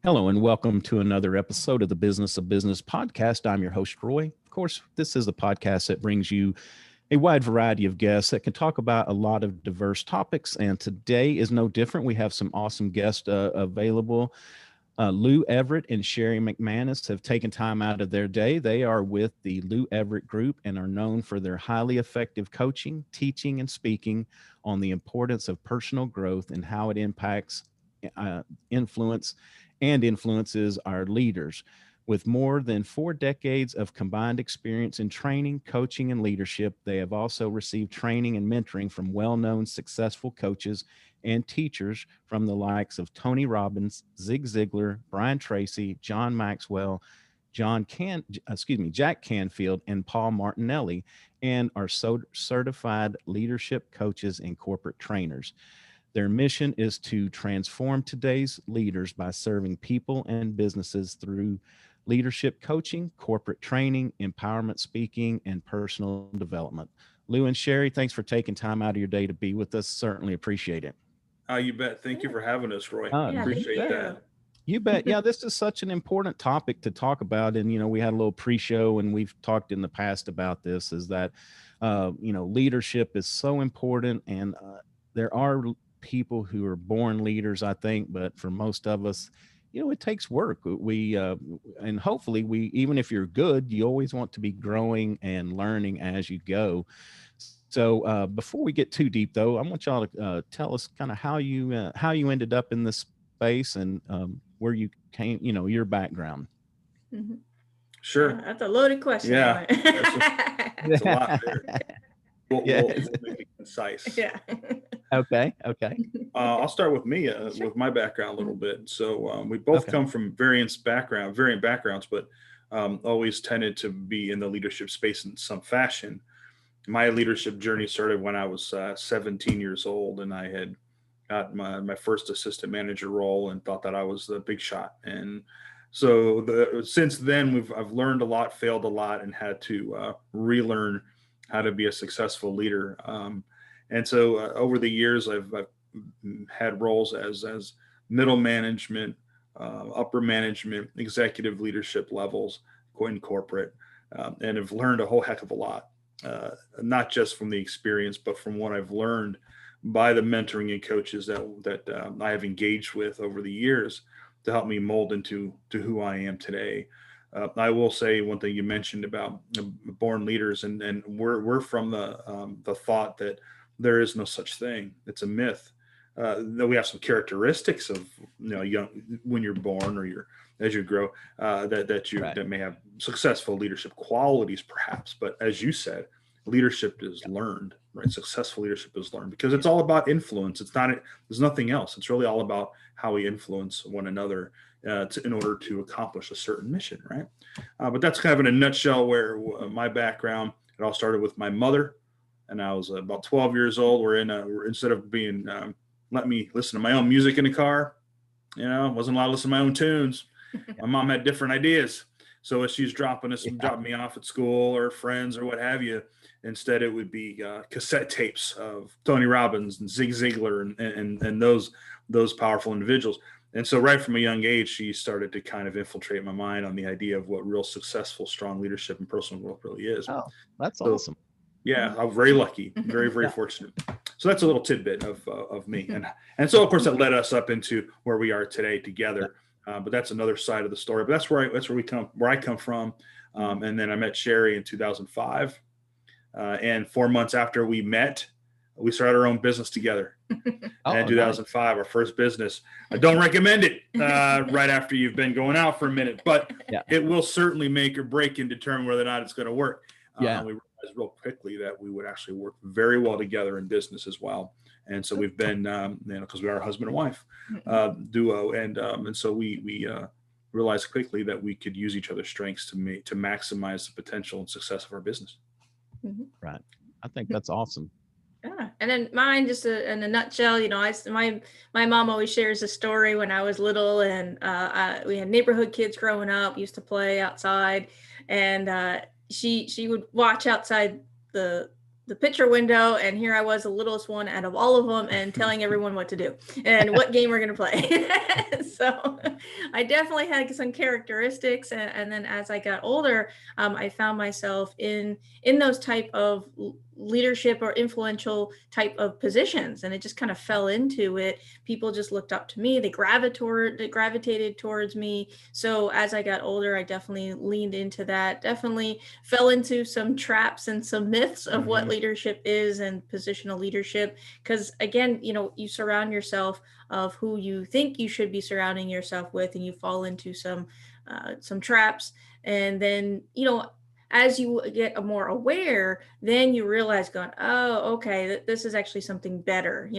Hello and welcome to another episode of the Business of Business podcast. I'm your host, Roy. Of course, this is a podcast that brings you a wide variety of guests that can talk about a lot of diverse topics. And today is no different. We have some awesome guests available. Lou Everett and Sherri McManus have taken time out of their day. They are with the Lou Everett Group and are known for their highly effective coaching, teaching, and speaking on the importance of personal growth and how it impacts influences our leaders. With more than 4 decades of combined experience in training, coaching, and leadership, they have also received training and mentoring from well-known successful coaches and teachers from the likes of Tony Robbins, Zig Ziglar, Tracy, John Maxwell, Jack Canfield, and Paul Martinelli, and are certified leadership coaches and corporate trainers. Their mission is to transform today's leaders by serving people and businesses through leadership coaching, corporate training, empowerment speaking, and personal development. Lou and Sherri, thanks for taking time out of your day to be with us. Certainly appreciate it. You bet. Thank you for having us, Roy. Appreciate that. You bet. Yeah, this is such an important topic to talk about. And, we had a little pre-show and we've talked in the past about this, is that, leadership is so important. And there are people who are born leaders, I think, but for most of us, it takes work. And hopefully even if you're good, you always want to be growing and learning as you go. So before we get too deep though, I want y'all to tell us kind of how you ended up in this space and where you came, your background. Mm-hmm. Sure. Yeah, that's a loaded question. Yeah. That's a lot there. We'll make it concise. Yeah. Okay. I'll start with me, with my background a little bit. So we both come from varying backgrounds, but always tended to be in the leadership space in some fashion. My leadership journey started when I was 17 years old, and I had got my first assistant manager role and thought that I was the big shot. And so since then, I've learned a lot, failed a lot, and had to relearn how to be a successful leader. And so over the years, I've had roles as middle management, upper management, executive leadership levels in corporate, and have learned a whole heck of a lot, not just from the experience, but from what I've learned by the mentoring and coaches that I have engaged with over the years to help me mold into who I am today. I will say one thing you mentioned about born leaders, and we're from the thought that there is no such thing. It's a myth. That we have some characteristics of young when you're born or as you grow that may have successful leadership qualities perhaps, but as you said, leadership is learned, right? Successful leadership is learned because it's all about influence. There's nothing else. It's really all about how we influence one another in order to accomplish a certain mission, right? But that's kind of in a nutshell where my background. It all started with my mother, and I was about 12 years old. Instead of being let me listen to my own music in the car, wasn't allowed to listen to my own tunes. My mom had different ideas. So as she's dropping me off at school or friends or what have you, instead it would be cassette tapes of Tony Robbins and Zig Ziglar and those powerful individuals. And so right from a young age, she started to kind of infiltrate my mind on the idea of what real successful, strong leadership and personal growth really is. Oh, that's awesome. Yeah, I'm very lucky, very, very fortunate. So that's a little tidbit of me. And so, of course, that led us up into where we are today together. But that's another side of the story. But that's where I come from. And then I met Sherri in 2005. And 4 months after we met, we started our own business together. In 2005, our first business. I don't recommend it right after you've been going out for a minute, but it will certainly make or break and determine whether or not it's going to work. We realized real quickly that we would actually work very well together in business as well. And so we've been, because we are a husband and wife duo, and so we realized quickly that we could use each other's strengths to maximize the potential and success of our business. Mm-hmm. Right. I think that's awesome. Yeah. And then mine, just in a nutshell, my mom always shares a story when I was little, and we had neighborhood kids growing up, used to play outside, and she would watch outside the picture window, and here I was, the littlest one out of all of them, and telling everyone what to do and what game we're going to play. So I definitely had some characteristics. And then as I got older, I found myself in those type of leadership or influential type of positions. And it just kind of fell into it. People just looked up to me. They gravitated towards me. So as I got older, I definitely leaned into that, definitely fell into some traps and some myths of what leadership is and positional leadership. Because again, you surround yourself of who you think you should be surrounding yourself with, and you fall into some traps. And then, as you get more aware, then you realize going, oh, okay, this is actually something better.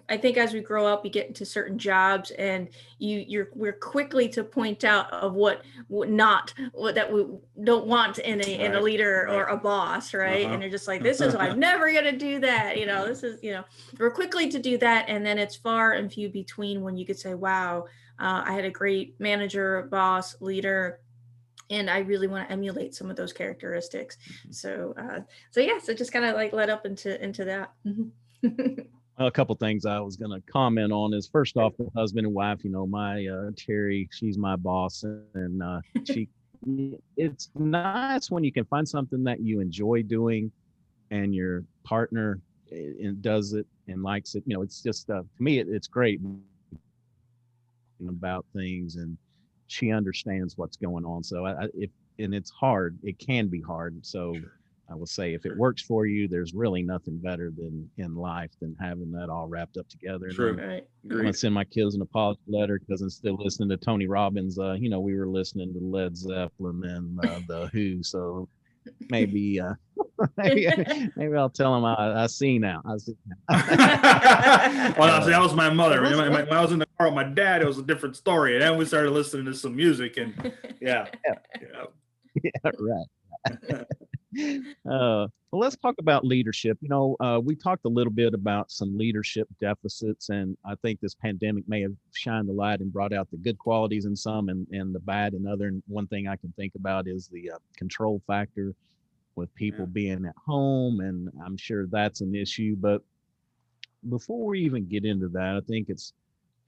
I think as we grow up, we get into certain jobs, and we're quickly to point out of what that we don't want in a leader or a boss, right? And you're just like, this is I'm never gonna do that. This is we're quickly to do that, and then it's far and few between when you could say, wow, I had a great manager, boss, leader, and I really want to emulate some of those characteristics. So just kind of like led up into that. Well, a couple things I was going to comment on is, first off, the husband and wife. My Terry, she's my boss, and she. It's nice when you can find something that you enjoy doing, and your partner does it and likes it. It's just to me, it's great about things, and she understands what's going on. So and it's hard. It can be hard. So I will say, if it works for you, there's really nothing better than in life than having that all wrapped up together. True. Right. I'm gonna send my kids an apology letter because I'm still listening to Tony Robbins. We were listening to Led Zeppelin and the Who. So maybe maybe I'll tell them I see now. Well, that was my mother. When I was in the car with my dad, it was a different story. And then we started listening to some music, and yeah, right. Well, let's talk about leadership. We talked a little bit about some leadership deficits, and I think this pandemic may have shined the light and brought out the good qualities in some and the bad in other. And one thing I can think about is the control factor with people being at home, and I'm sure that's an issue. But before we even get into that, I think it's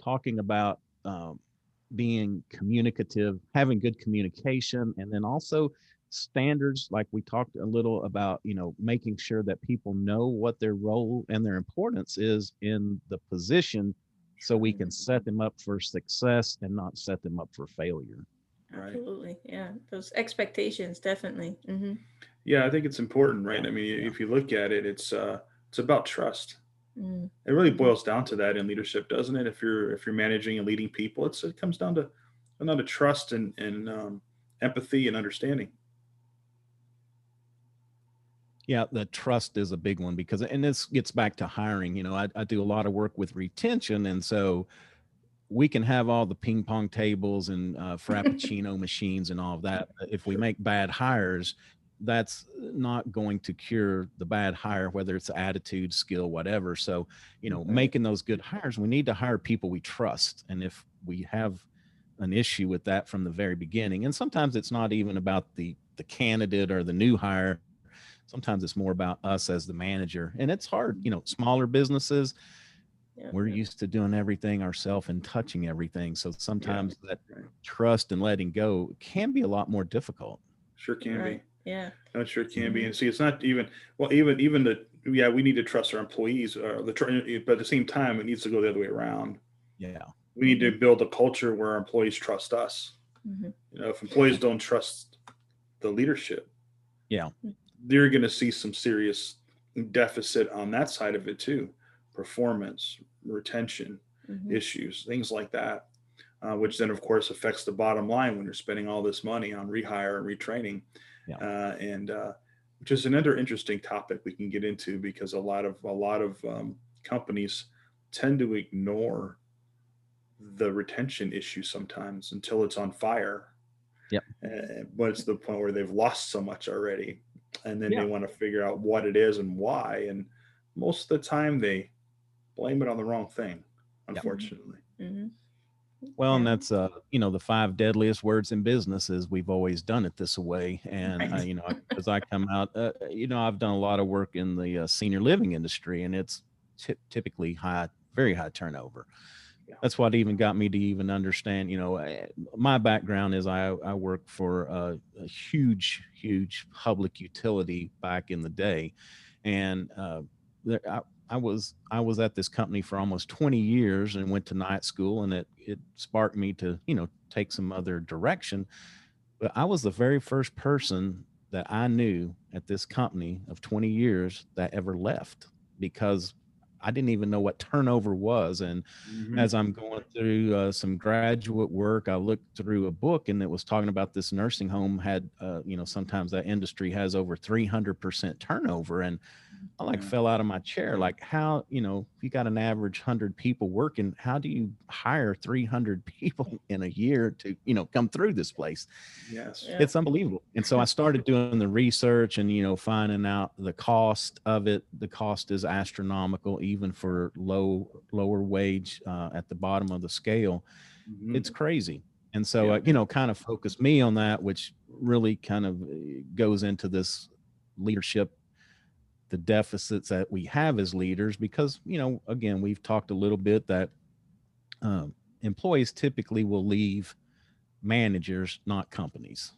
talking about being communicative, having good communication, and then also standards, like we talked a little about, making sure that people know what their role and their importance is in the position, so we can set them up for success and not set them up for failure. Absolutely. Yeah. Those expectations, definitely. Mm-hmm. Yeah, I think it's important, right? I mean, if you look at it, it's about trust. It really boils down to that in leadership, doesn't it? If you're managing and leading people, it comes down to trust and empathy and understanding. Yeah, the trust is a big one, and this gets back to hiring. I do a lot of work with retention, and so we can have all the ping pong tables and frappuccino machines and all of that. But if we make bad hires, that's not going to cure the bad hire, whether it's attitude, skill, whatever. So, making those good hires, we need to hire people we trust. And if we have an issue with that from the very beginning, and sometimes it's not even about the candidate or the new hire, sometimes it's more about us as the manager. And it's hard, smaller businesses, we're used to doing everything ourselves and touching everything. So sometimes that trust and letting go can be a lot more difficult. Sure can be. Yeah. No, sure can be. And see, it's not even, we need to trust our employees, but at the same time, it needs to go the other way around. Yeah. We need to build a culture where our employees trust us. If employees don't trust the leadership, they're going to see some serious deficit on that side of it too. Performance, retention issues, things like that, which then of course affects the bottom line when you're spending all this money on rehire and retraining. Which is another interesting topic we can get into, because a lot of companies tend to ignore the retention issue sometimes until it's on fire. But it's the point where they've lost so much already, and then they want to figure out what it is and why. And most of the time they blame it on the wrong thing, unfortunately. Well, and that's the 5 deadliest words in business is we've always done it this way. And as I come out, I've done a lot of work in the senior living industry, and it's typically very high turnover. That's what even got me to even understand, my background is I worked for a huge public utility back in the day. And I was at this company for almost 20 years and went to night school, and it sparked me to, take some other direction. But I was the very first person that I knew at this company of 20 years that ever left, because I didn't even know what turnover was. And as I'm going through some graduate work, I looked through a book, and it was talking about this nursing home had, sometimes that industry has over 300% turnover. And I fell out of my chair. Like, how, if you got an average 100 people working, how do you hire 300 people in a year to, come through this place? Yes. Yeah. It's unbelievable. And so I started doing the research and, finding out the cost of it. The cost is astronomical, even for lower wage at the bottom of the scale. It's crazy. And so, kind of focused me on that, which really kind of goes into this leadership, the deficits that we have as leaders, because, again, we've talked a little bit that employees typically will leave managers, not companies.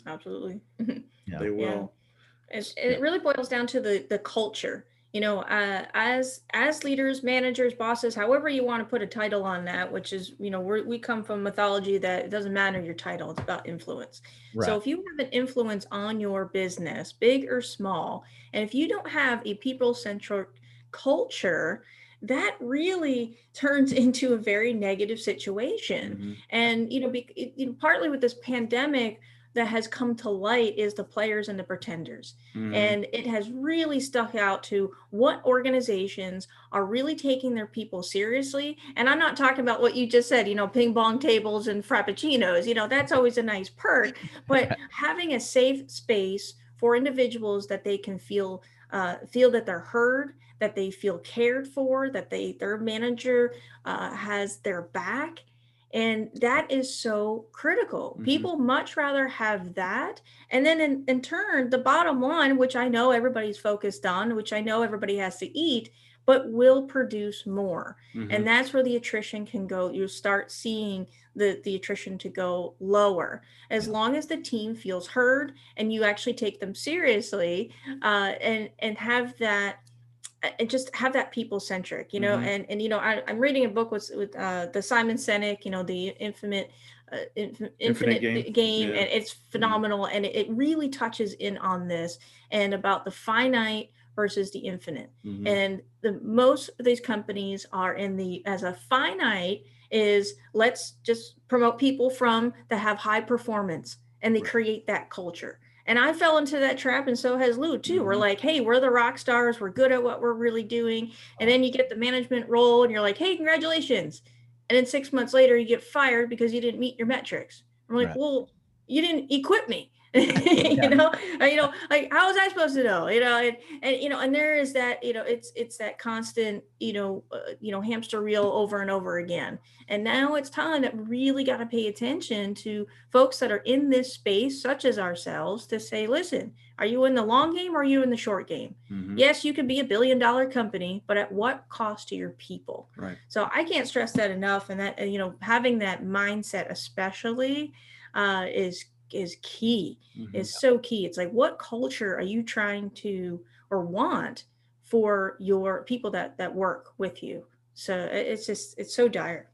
Absolutely. Yeah. They will. Yeah. It really boils down to the culture, as leaders, managers, bosses, however you want to put a title on that, which is, we come from mythology that it doesn't matter your title, it's about influence. Right. So if you have an influence on your business, big or small, and if you don't have a people-centric culture, that really turns into a very negative situation. And, partly with this pandemic that has come to light is the players and the pretenders. And it has really stuck out to what organizations are really taking their people seriously. And I'm not talking about what you just said, ping pong tables and frappuccinos, that's always a nice perk, but having a safe space for individuals that they can feel that they're heard, that they feel cared for, that their manager has their back. And that is so critical. People much rather have that. And then in turn, the bottom line, which I know everybody's focused on, which I know everybody has to eat, but will produce more. And that's where the attrition can go. You start seeing the attrition to go lower, as long as the team feels heard and you actually take them seriously, and have that, and just have that people centric, and I'm reading a book with the Simon Sinek, the infinite game. And it's phenomenal. And it really touches in on this and about the finite versus the infinite. And most of these companies are as a finite is, let's just promote people that have high performance, and they create that culture. And I fell into that trap, and so has Lou too. We're like, hey, we're the rock stars. We're good at what we're really doing. And then you get the management role, and you're like, hey, congratulations. And then 6 months later, you get fired because you didn't meet your metrics. I'm like, well, you didn't equip me. Like, how was I supposed to know? And there is that, it's that constant, hamster wheel over and over again. And now it's time that we really got to pay attention to folks that are in this space, such as ourselves, to say, listen, are you in the long game or are you in the short game? Yes, you can be $1 billion company, but at what cost to your people? Right. So I can't stress that enough. And that, having that mindset, especially, is key, is so key. It's like, what culture are you trying to or want for your people that work with you? So it's so dire.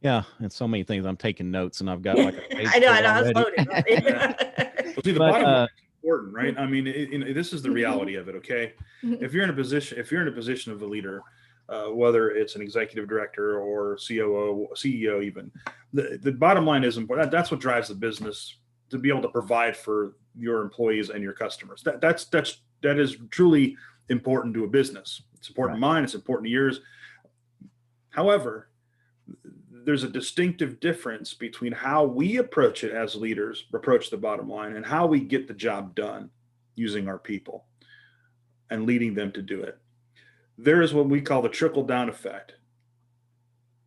Yeah, and so many things. I'm taking notes, and I've got like a page. I know. I was loaded. Well, see, the bottom line is important, right? I mean, this is the reality of it. Okay, if you're in a position of a leader, whether it's an executive director or COO, CEO, even the bottom line is important. That's what drives the business, to be able to provide for your employees and your customers. That is truly important to a business. It's important to mine. It's important to yours. However, there's a distinctive difference between how we approach it as leaders, approach the bottom line, and how we get the job done using our people and leading them to do it. There is what we call the trickle-down effect.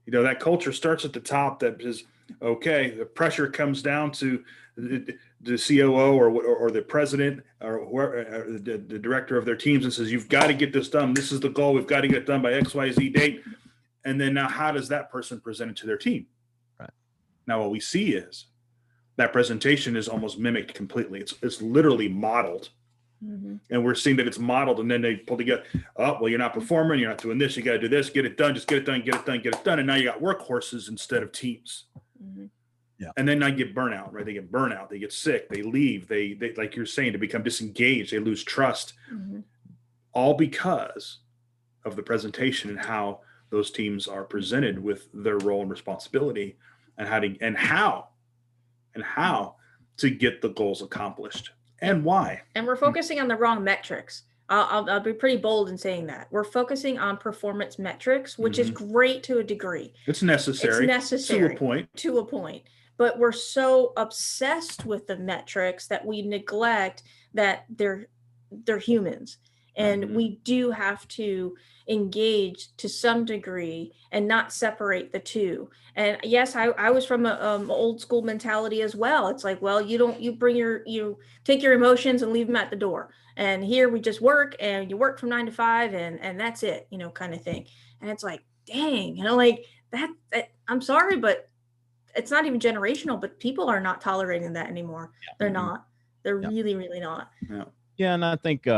That culture starts at the top. That is, okay, the pressure comes down to the COO or the president or whoever, the director of their teams, and says, you've got to get this done. This is the goal. We've got to get it done by XYZ date. And then now how does that person present it to their team? Right. Now what we see is that presentation is almost mimicked completely. It's literally modeled. Mm-hmm. And we're seeing that it's modeled, and then they pull together, oh, well, you're not performing, you're not doing this, you got to do this, get it done, just get it done, get it done, get it done. And now you got workhorses instead of teams. Mm-hmm. Yeah. And then I get burnout, right? They get burnout, they get sick, they leave, they like you're saying, to become disengaged, they lose trust, mm-hmm. all because of the presentation and how those teams are presented with their role and responsibility, and how to get the goals accomplished. And why? And we're focusing on the wrong metrics. I'll be pretty bold in saying that. We're focusing on performance metrics, which mm-hmm. is great to a degree. It's necessary. To a point. But we're so obsessed with the metrics that we neglect that they're humans. And mm-hmm. we do have to engage to some degree and not separate the two. And yes, I was from a old school mentality as well. It's like, well, you take your emotions and leave them at the door. And here we just work, and you work from 9 to 5 and that's it, kind of thing. And it's like, dang, like that I'm sorry, but it's not even generational, but people are not tolerating that anymore. Yeah. They're mm-hmm. not. They're really, really not. Yeah. Yeah. And I think,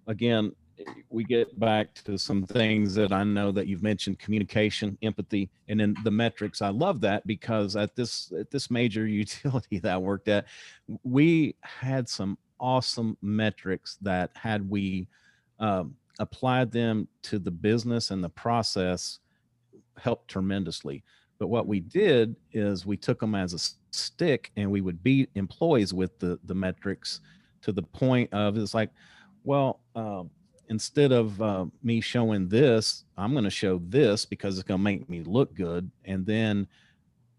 again, we get back to some things that I know that you've mentioned: communication, empathy, and then the metrics. I love that because at this major utility that I worked at, we had some awesome metrics that, had we applied them to the business and the process, helped tremendously. But what we did is we took them as a stick, and we would beat employees with the metrics to the point of, it's like, well, instead of me showing this, I'm going to show this because it's going to make me look good. And then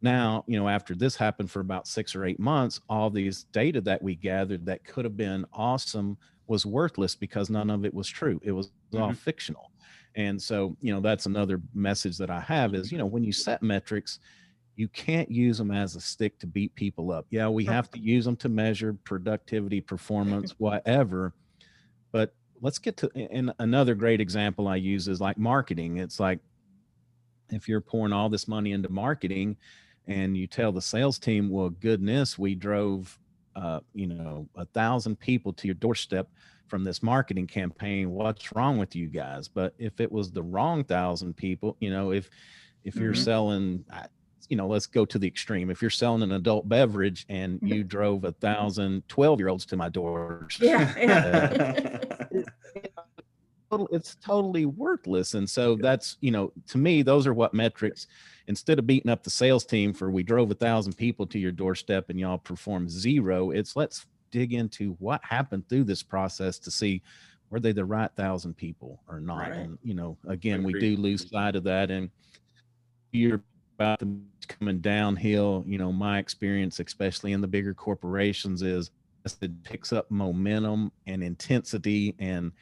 now, after this happened for about 6 or 8 months, all these data that we gathered that could have been awesome was worthless because none of it was true. It was mm-hmm. all fictional. And so, that's another message that I have is, when you set metrics, you can't use them as a stick to beat people up. Yeah, we have to use them to measure productivity, performance, whatever. But let's get to, and another great example I use is like marketing. It's like, if you're pouring all this money into marketing and you tell the sales team, well, goodness, we drove, 1,000 people to your doorstep from this marketing campaign. What's wrong with you guys? But if it was the wrong 1,000 people, if mm-hmm. you're selling, let's go to the extreme. If you're selling an adult beverage and you drove 1,000 12-year-olds to my door, it's totally worthless. And so that's, to me, those are what metrics, instead of beating up the sales team for, we drove 1,000 people to your doorstep and y'all performed 0, it's let's dig into what happened through this process to see, were they the right 1,000 people or not? Right. And, again, we do lose sight of that. And you're about to coming downhill, my experience, especially in the bigger corporations, is it picks up momentum and intensity. And,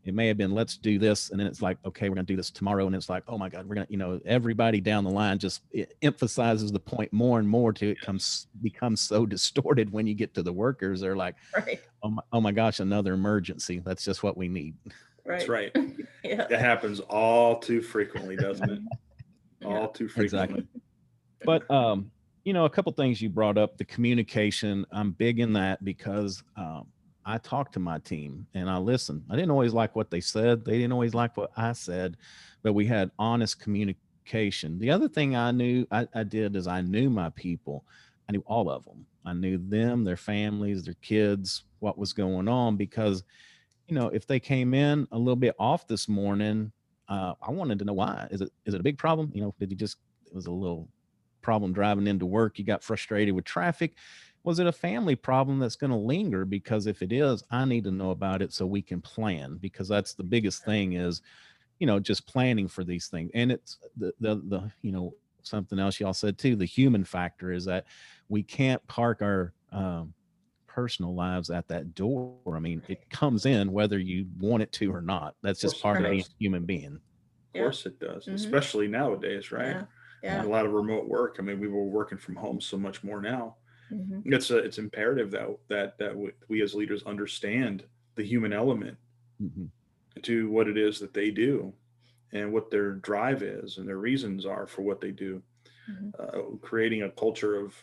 it may have been, let's do this. And then it's like, okay, we're going to do this tomorrow. And it's like, oh my God, we're going to, everybody down the line just, it emphasizes the point more and more to it becomes so distorted when you get to the workers. They're like, right. Oh my gosh, another emergency. That's just what we need. Right. That's right. Yeah. It happens all too frequently, doesn't it? All too frequently. Exactly. But, a couple things you brought up, the communication, I'm big in that because, I talked to my team and I listened. I didn't always like what they said. They didn't always like what I said, but we had honest communication. The other thing I knew I did is I knew my people. I knew all of them. I knew them, their families, their kids, what was going on, because, if they came in a little bit off this morning, I wanted to know why. Is it a big problem? Did it was a little problem driving into work? You got frustrated with traffic? Was it a family problem that's going to linger? Because if it is, I need to know about it so we can plan, because that's the biggest thing is, just planning for these things. And it's the something else y'all said too, the human factor is that we can't park our personal lives at that door. I mean, it comes in whether you want it to or not. That's just part of being a human being. Of course it does, mm-hmm. especially nowadays, right? Yeah. A lot of remote work. I mean, we were working from home so much more now. Mm-hmm. It's imperative that we as leaders understand the human element mm-hmm. to what it is that they do, and what their drive is and their reasons are for what they do. Creating a culture of,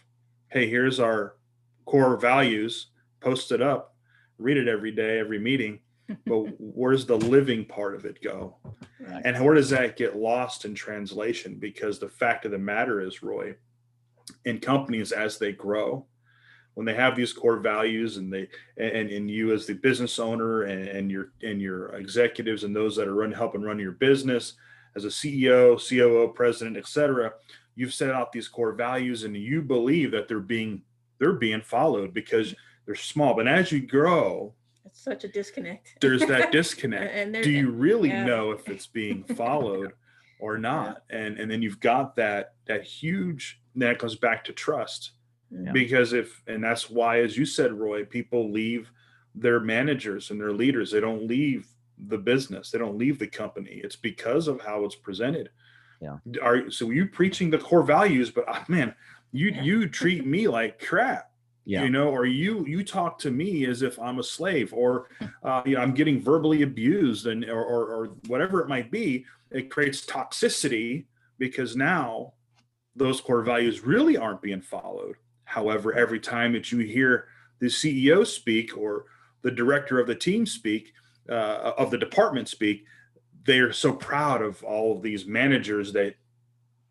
hey, here's our core values, post it up, read it every day, every meeting, but where's the living part of it go? Right. And where does that get lost in translation? Because the fact of the matter is, Roy, in companies as they grow, when they have these core values and you as the business owner and your executives and those that are helping run your business as a CEO, COO, president, etc., you've set out these core values and you believe that they're being followed because they're small. But as you grow, it's such a disconnect. There's that disconnect. And do you really know if it's being followed or not? Yeah. And then you've got that huge, that goes back to trust. Yeah. Because and that's why, as you said, Roy, people leave their managers and their leaders. They don't leave the business. They don't leave the company. It's because of how it's presented. Yeah. So you preaching the core values, but man, you treat me like crap. Yeah. Or you talk to me as if I'm a slave, or I'm getting verbally abused, and or whatever it might be. It creates toxicity because now those core values really aren't being followed. However, every time that you hear the CEO speak or the director of the team speak, of the department speak, they are so proud of all of these managers that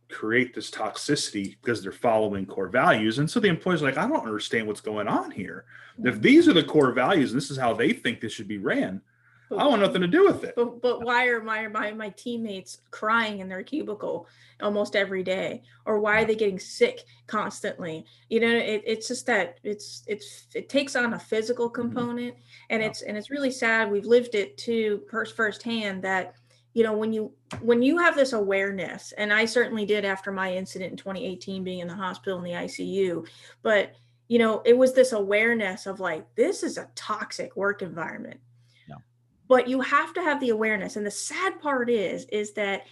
create this toxicity because they're following core values. And so the employees are like, I don't understand what's going on here. If these are the core values, and this is how they think this should be ran, I want nothing to do with it. But why are my teammates crying in their cubicle almost every day? Or why are they getting sick constantly? It's just that it takes on a physical component, and it's really sad. We've lived it too firsthand that, when you have this awareness, and I certainly did after my incident in 2018, being in the hospital in the ICU, but it was this awareness of like, this is a toxic work environment. But you have to have the awareness. And the sad part is that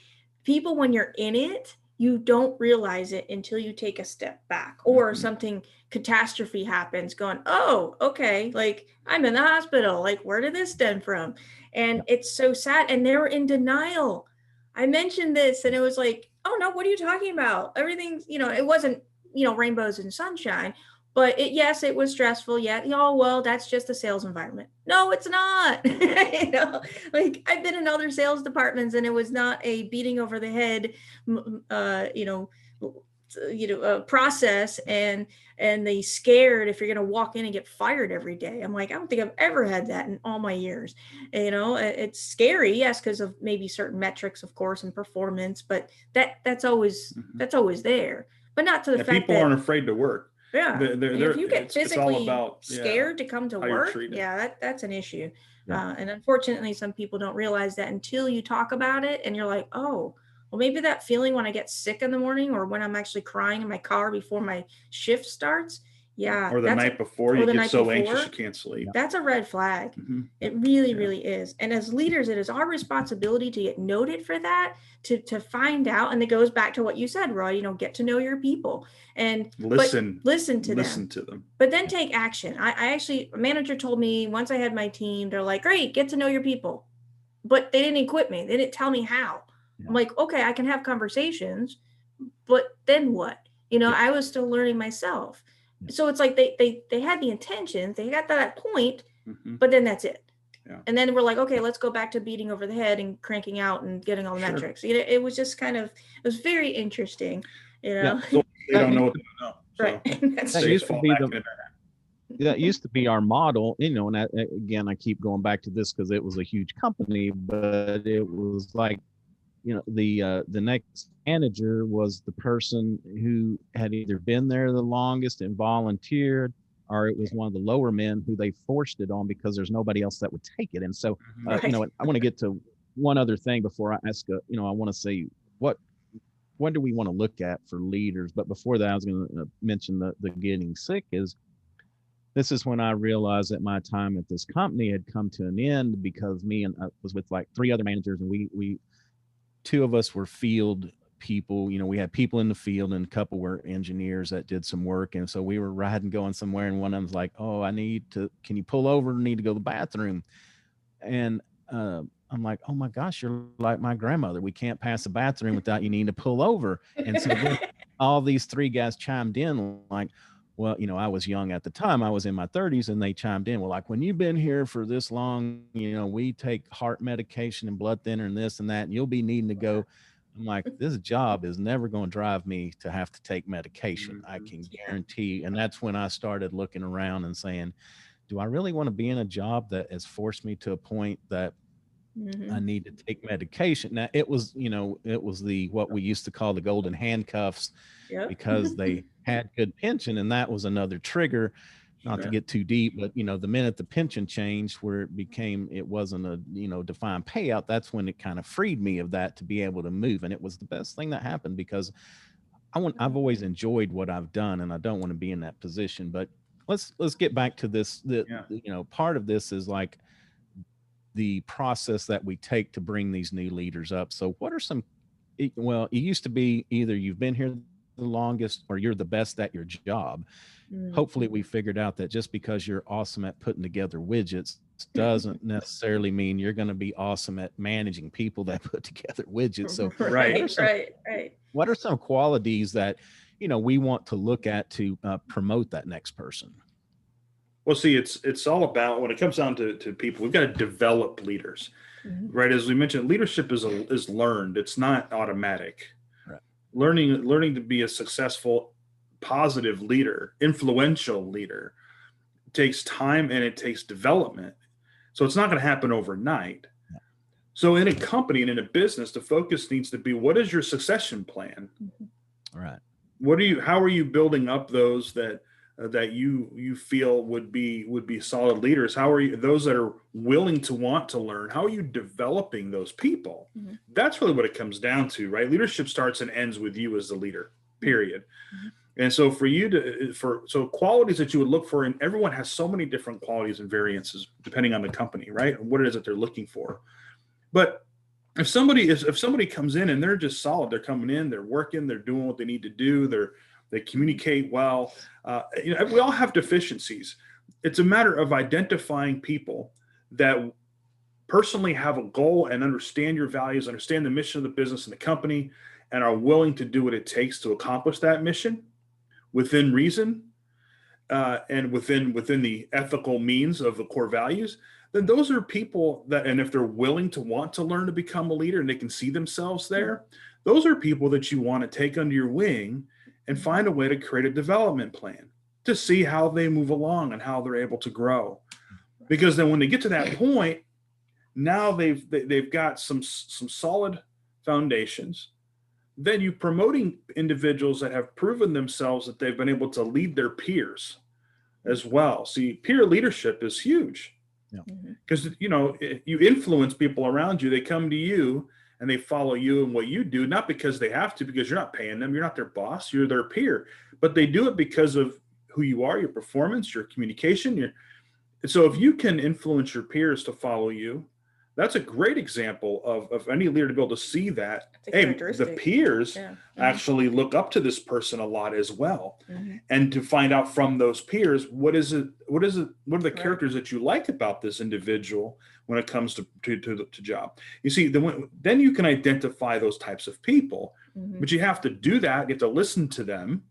people, when you're in it, you don't realize it until you take a step back, or something catastrophe happens going, oh, okay. Like, I'm in the hospital. Like, where did this stem from? And it's so sad. And they were in denial. I mentioned this and it was like, oh no, what are you talking about? Everything's, it wasn't, rainbows and sunshine. But it was stressful. Yeah. Well, that's just the sales environment. No, it's not. Like, I've been in other sales departments and it was not a beating over the head, process, and they scared if you're going to walk in and get fired every day. I'm like, I don't think I've ever had that in all my years. It's scary. Yes. Because of maybe certain metrics, of course, and performance, but that's always there, but not to the fact people that aren't afraid to work. Yeah. If you get physically scared to come to work, that's an issue. Yeah. And unfortunately, some people don't realize that until you talk about it and you're like, oh, well, maybe that feeling when I get sick in the morning, or when I'm actually crying in my car before my shift starts. Yeah. Or the night before you get so anxious you can't sleep. That's a red flag. It really, really is. And as leaders, it is our responsibility to get noted for that, to find out. And it goes back to what you said, Roy, get to know your people and listen to them. But then take action. I actually, a manager told me once I had my team, they're like, great, get to know your people. But they didn't equip me. They didn't tell me how. I'm like, okay, I can have conversations, but then what? I was still learning myself. So it's like they had the intentions, they got to that point, but then that's it. Yeah. And then we're like, okay, let's go back to beating over the head and cranking out and getting all the metrics. It was just it was very interesting, Yeah. So they don't know what they don't know. So right. That used to be our model, and again, I keep going back to this because it was a huge company, but it was like, the next manager was the person who had either been there the longest and volunteered, or it was one of the lower men who they forced it on because there's nobody else that would take it. And so, I want to get to one other thing before I ask, I want to say what do we want to look at for leaders? But before that, I was going to mention the getting sick this is when I realized that my time at this company had come to an end, because me and I was with like 3 other managers, and we 2 of us were field people. We had people in the field, and a couple were engineers that did some work. And so we were riding, going somewhere, and one of them was like, oh, can you pull over? I need to go to the bathroom. And I'm like, oh my gosh, you're like my grandmother. We can't pass the bathroom without you needing to pull over. And so then all these three guys chimed in like, well, I was young at the time. I was in my 30s, and they chimed in. Well, like, when you've been here for this long, we take heart medication and blood thinner and this and that, and you'll be needing to go. I'm like, this job is never going to drive me to have to take medication. I can guarantee. And that's when I started looking around and saying, do I really want to be in a job that has forced me to a point that I need to take medication? Now it was what we used to call the golden handcuffs, because they had good pension, and that was another trigger. Not to get too deep, but the minute the pension changed, where it wasn't a defined payout, that's when it kind of freed me of that to be able to move. And it was the best thing that happened, because I've always enjoyed what I've done, and I don't want to be in that position. But let's get back to this. Part of this is like the process that we take to bring these new leaders up. So what are some, well, it used to be either you've been here the longest or you're the best at your job. Hopefully we figured out that just because you're awesome at putting together widgets doesn't necessarily mean you're going to be awesome at managing people that put together widgets. So right. What are some qualities that, we want to look at to promote that next person? Well, see, it's all about, when it comes down to people, we've got to develop leaders, right? As we mentioned, leadership is learned. It's not automatic. Right. Learning to be a successful, positive leader, influential leader, takes time and it takes development. So it's not going to happen overnight. Yeah. So in a company and in a business, the focus needs to be, what is your succession plan? Right. How are you building up those that you feel would be solid leaders? How are you, those that are willing to want to learn, how are you developing those people? That's really what it comes down to, right? Leadership starts and ends with you as the leader, period. And so for you so qualities that you would look for, and everyone has so many different qualities and variances depending on the company, right? And what it is that they're looking for. But if somebody comes in and they're just solid, they're coming in, they're working, they're doing what they need to do, they communicate well. We all have deficiencies. It's a matter of identifying people that personally have a goal and understand your values, understand the mission of the business and the company, and are willing to do what it takes to accomplish that mission within reason, and within the ethical means of the core values. Then those are people that, and if they're willing to want to learn to become a leader and they can see themselves there, those are people that you want to take under your wing and find a way to create a development plan to see how they move along and how they're able to grow. Because then when they get to that point, now they've got some solid foundations. Then you promoting individuals that have proven themselves that they've been able to lead their peers as well. See, peer leadership is huge, because you influence people around you. They come to you and they follow you and what you do, not because they have to, because you're not paying them. You're not their boss. You're their peer. But they do it because of who you are, your performance, your communication. So if you can influence your peers to follow you, that's a great example of any leader to be able to see that, hey, the peers actually look up to this person a lot as well. And to find out from those peers, what are the characters that you like about this individual when it comes to job. You see, then you can identify those types of people, but you have to do that. You have to listen to them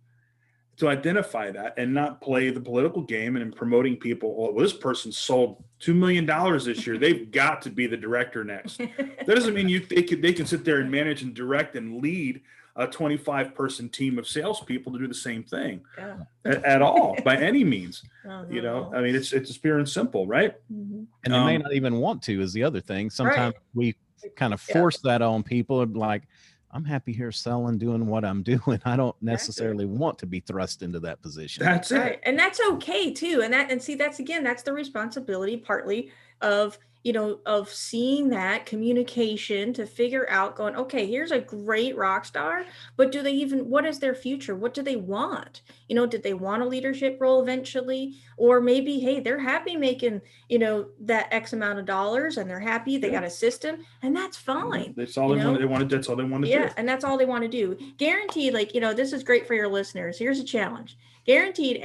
to identify that, and not play the political game and in promoting people. Well, this person sold $2 million this year. They've got to be the director next. That doesn't mean they can sit there and manage and direct and lead a 25-person team of salespeople to do the same thing at all, by any means. I mean, it's pure and simple, right? And they may not even want to, is the other thing. Sometimes we kind of force that on people, like, I'm happy here selling, doing what I'm doing. I don't necessarily want to be thrust into that position. That's it. Right. And that's okay too. And see, that's the responsibility partly of seeing that communication to figure out, going, okay, here's a great rock star, but what is their future? What do they want? Did they want a leadership role eventually? Or maybe, hey, they're happy making, that X amount of dollars, and they're happy, they got a system, and that's fine. That's all they wanted. That's all they want to do. Yeah. And that's all they want to do. Guaranteed, this is great for your listeners. Here's a challenge. Guaranteed,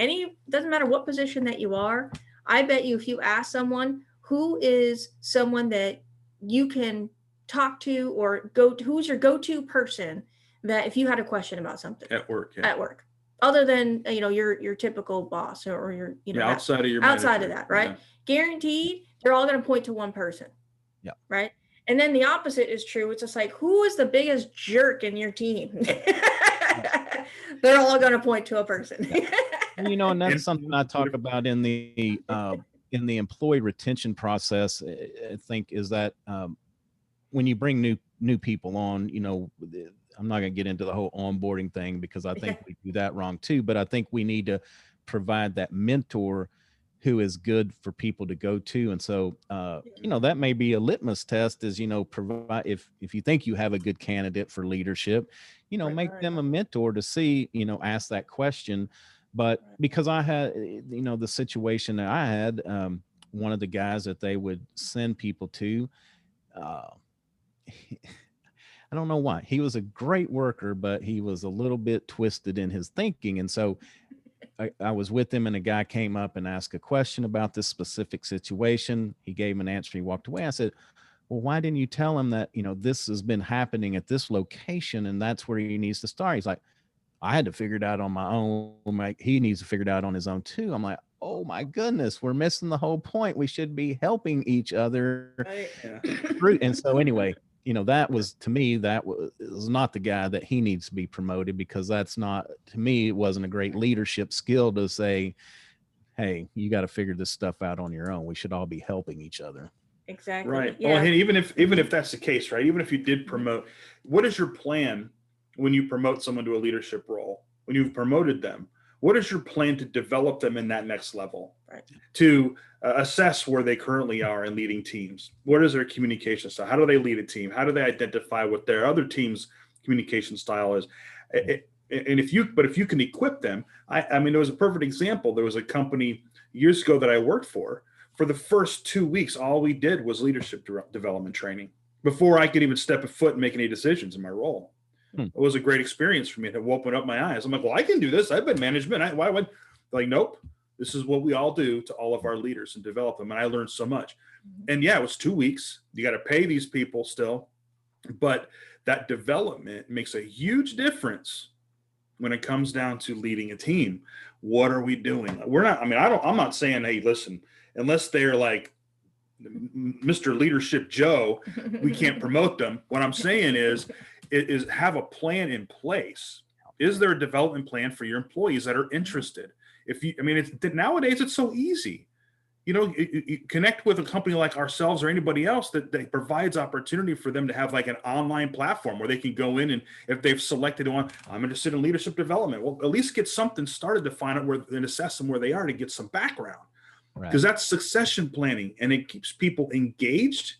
doesn't matter what position that you are. I bet you if you ask someone, who is someone that you can talk to or go to, who's your go-to person that if you had a question about something At work. at work, other than, your typical boss or your, outside of your outside manager. of that, right? Guaranteed, they're all going to point to one person. Yeah. Right. And then the opposite is true. It's just like, who is the biggest jerk in your team? They're all going to point to a person. And that's something I talk about in the employee retention process. I think is that when you bring new people on, I'm not going to get into the whole onboarding thing because I think we do that wrong too. But I think we need to provide that mentor who is good for people to go to. And so, that may be a litmus test is, provide, if you think you have a good candidate for leadership, make them a mentor to see, ask that question. But because I had, the situation that I had, one of the guys that they would send people to, I don't know why. He was a great worker, but he was a little bit twisted in his thinking. And so I was with him and a guy came up and asked a question about this specific situation. He gave him an answer. He walked away. I said, well, why didn't you tell him that, this has been happening at this location and that's where he needs to start? He's like, I had to figure it out on my own. He needs to figure it out on his own too. I'm like, oh my goodness, we're missing the whole point. We should be helping each other. Right. And so anyway, that was, to me, that was not the guy that he needs to be promoted, because that's not, to me, it wasn't a great leadership skill to say, hey, you got to figure this stuff out on your own. We should all be helping each other. Exactly. Right. Yeah. Well, and even if that's the case, right? Even if you did promote, what is your plan when you promote someone to a leadership role? When you've promoted them, what is your plan to develop them in that next level? Right. To assess where they currently are in leading teams. What is their communication style? How do they lead a team? How do they identify what their other team's communication style is? And if you can equip them, I mean, there was a perfect example. There was a company years ago that I worked for. For the first 2 weeks, all we did was leadership development training before I could even step a foot and make any decisions in my role. It was a great experience for me. It opened up my eyes. I'm like, well, I can do this. I've been management. Why would? Like, nope. This is what we all do to all of our leaders and develop them. And I learned so much. And yeah, it was 2 weeks. You got to pay these people still. But that development makes a huge difference when it comes down to leading a team. What are we doing? I'm not saying, hey, listen, unless they're like Mr. Leadership Joe, we can't promote them. What I'm saying is have a plan in place. Is there a development plan for your employees that are interested? Nowadays it's so easy. You connect with a company like ourselves or anybody else that provides opportunity for them to have like an online platform where they can go in, and if they've selected one, I'm interested in leadership development, well, at least get something started to find out where and assess them where they are to get some background. Because that's succession planning, and it keeps people engaged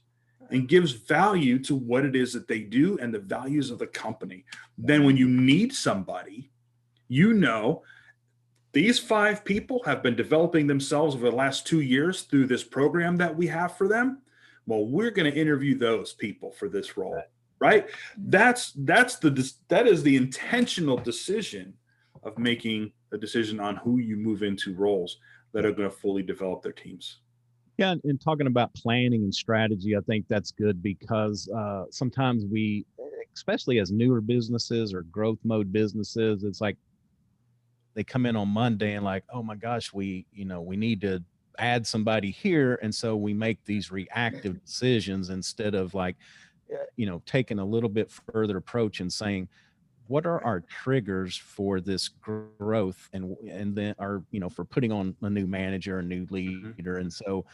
and gives value to what it is that they do and the values of the company. Then when you need somebody, these 5 people have been developing themselves over the last 2 years through this program that we have for them. Well, we're going to interview those people for this role, right? That is the intentional decision of making a decision on who you move into roles that are going to fully develop their teams. Yeah, and talking about planning and strategy, I think that's good because sometimes we, especially as newer businesses or growth mode businesses, it's like they come in on Monday and like, oh my gosh, we need to add somebody here. And so we make these reactive decisions instead of like, taking a little bit further approach and saying, what are our triggers for this growth and then for putting on a new manager, a new leader. And so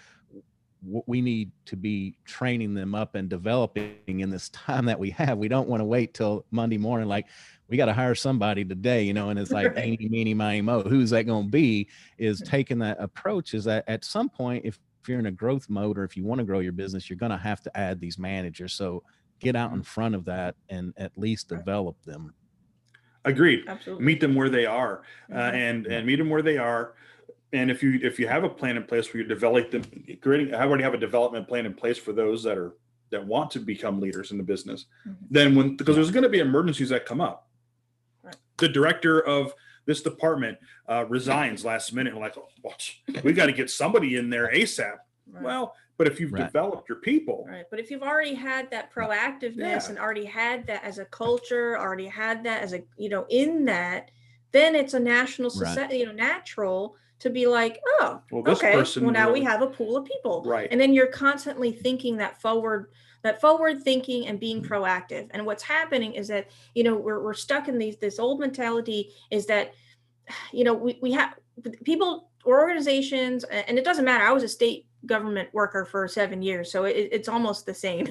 we need to be training them up and developing in this time that we have. We don't want to wait till Monday morning. Like, we got to hire somebody today, and it's like, eeny, meeny, miny, mo, who's that going to be? Is taking that approach is that at some point, if you're in a growth mode or if you want to grow your business, you're going to have to add these managers. So get out in front of that and at least develop them. Agreed. Absolutely. Meet them where they are, and meet them where they are. And if you have a plan in place where you develop them, I already have a development plan in place for those that want to become leaders in the business. Then because there's going to be emergencies that come up. Right. The director of this department resigns last minute. We're like, oh, we got to get somebody in there ASAP. Right. Well, but if you've developed your people. Right. But if you've already had that proactiveness and already had that as a culture, already had that as a, in that, then it's a national society, natural to be like, oh, well, this person, well, now we have a pool of people. Right. And then you're constantly thinking that forward thinking and being proactive. And what's happening is that, we're stuck in this old mentality is that, we have people or organizations, and it doesn't matter. I was a state government worker for 7 years, so it's almost the same.